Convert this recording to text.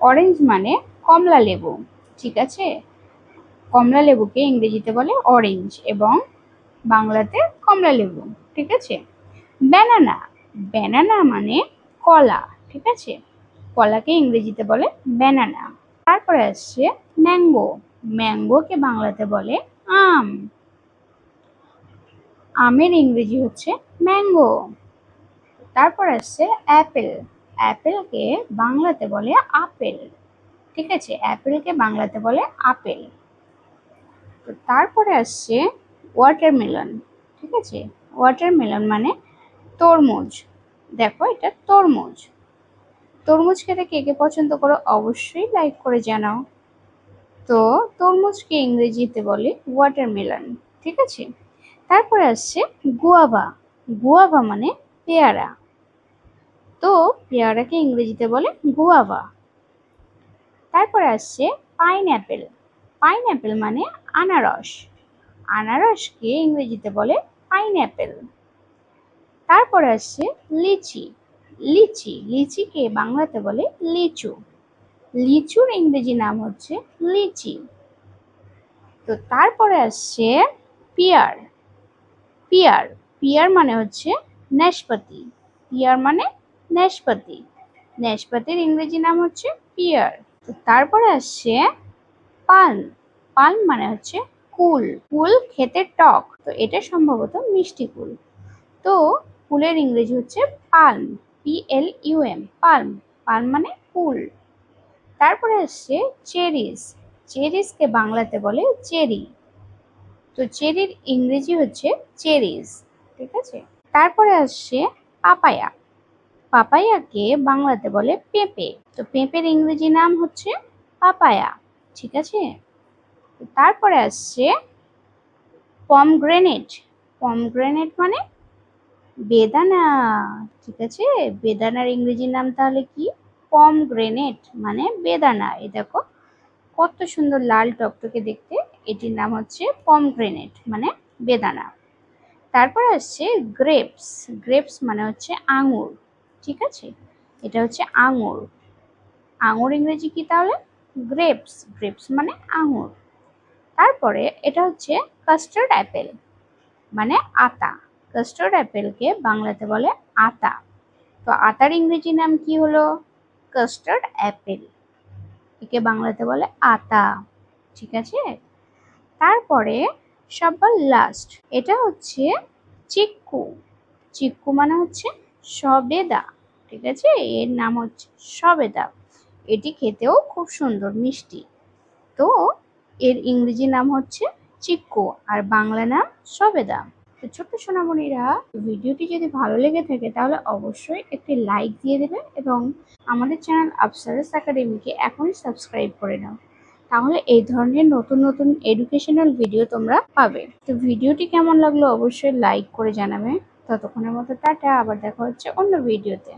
Orange মানে কমলা লেবু, ঠিক আছে? কমলা লেবুকে ইংরেজিতে বলে অরেঞ্জ এবং বাংলাতে কমলা লেবু, ঠিক আছে? ব্যানানা, ব্যানানা মানে কলা, ঠিক আছে? কলাকে ইংরেজিতে বলে ব্যানানা। তারপরে আসছে ম্যাঙ্গো, ম্যাঙ্গোকে বাংলাতে বলে আম, আমের ইংরেজি হচ্ছে ম্যাঙ্গো। তারপর আসছে অ্যাপেল, অ্যাপেলকে বাংলাতে বলে আপেল, ঠিক আছে? অ্যাপেলকে বাংলাতে বলে আপেল। তো তারপরে আসছে ওয়াটারমেলন, ঠিক আছে? ওয়াটারমেলন মানে তরমুজ। দেখো এটা তরমুজ। তরমুজ খেতে কে কে পছন্দ করো অবশ্যই লাইক করে জানাও। তো তরমুজকে ইংরেজিতে বলে ওয়াটারমেলন, ঠিক আছে? তারপরে আসছে গুয়াভা, গুয়াভা মানে পেয়ারা, তো পেয়ারাকে ইংরেজিতে বলে গুয়াভা। তারপরে আসছে পাইনঅ্যাপেল, পাইনঅ্যাপেল মানে আনারস, আনারসকে ইংরেজিতে বলে পাইনঅ্যাপেল। তারপরে আসছে লিচি, লিচি, লিচিকে বাংলাতে বলে লিচু, লিচুর ইংরেজি নাম হচ্ছে লিচি। তো তারপরে আসছে পিয়ার, পিয়ার, পিয়ার মানে হচ্ছে নাশপাতি, পিয়ার মানে নাশপাতি, নাশপাতির ইংরেজি নাম হচ্ছে পিয়ার। তো তারপরে আসছে পাল্ম, পাল্ম মানে হচ্ছে কুল, কুল খেতে টক, তো এটা সম্ভবত মিষ্টি কুল, তো কুলের ইংরেজি হচ্ছে পাল্ম, PLUM, পাল্ম, পাল্ম মানে কুল। তারপরে আসছে চেরিস, চেরিসকে বাংলাতে বলে চেরি, তো চেরির ইংরেজি হচ্ছে চেরিস, ঠিক আছে? তারপরে আসছে পাপায়া, পাপায়াকে বাংলাতে বলে পেঁপে, তো পেঁপের ইংরেজি নাম হচ্ছে পাপায়া, ঠিক আছে? তারপরে আসছে পমগ্রেনেট, পমগ্রেনেট মানে বেদানা, ঠিক আছে? বেদানার ইংরেজি নাম তাহলে কি? পমগ্রেনেট মানে বেদানা। এই দেখো কত সুন্দর লাল টকটকে দেখতে, এটির নাম হচ্ছে পমগ্রেনেট মানে বেদানা। তারপর আসছে গ্রেপস, গ্রেপস মানে হচ্ছে আঙুর, ঠিক আছে? এটা হচ্ছে আঙুর, আঙুর ইংরেজি কি তাহলে? গ্রেপস, গ্রেপস মানে আঙুর। তারপরে এটা হচ্ছে কাস্টার্ড অ্যাপেল মানে আতা, কাস্টার্ড অ্যাপেলকে বাংলাতে বলে আতা, তো আতার ইংরেজি নাম কি হলো? কাস্টার্ড অ্যাপেল, একে বাংলাতে বলে আতা, ঠিক আছে? তারপরে সবার লাস্ট এটা হচ্ছে চিক্কু, চিক্কু মানে হচ্ছে সবেদা, ঠিক আছে? এর নাম হচ্ছে সবেদা, এটি খেতেও খুব সুন্দর মিষ্টি, তো এর ইংরেজি নাম হচ্ছে চিক্কু আর বাংলা নাম সবেদা। তো ছোট্ট সোনামণিরা, ভিডিওটি যদি ভালো লেগে থাকে তাহলে অবশ্যই একটি লাইক দিয়ে দেবে এবং আমাদের চ্যানেল আপসারাস একাডেমিকে এখনই সাবস্ক্রাইব করে নাও, তাহলে এই ধরনের নতুন নতুন এডুকেশনাল ভিডিও তোমরা পাবে। তো ভিডিওটি কেমন লাগলো অবশ্যই লাইক করে জানাবে। ততক্ষণের মতো টাটা, আবার দেখা হচ্ছে অন্য ভিডিওতে।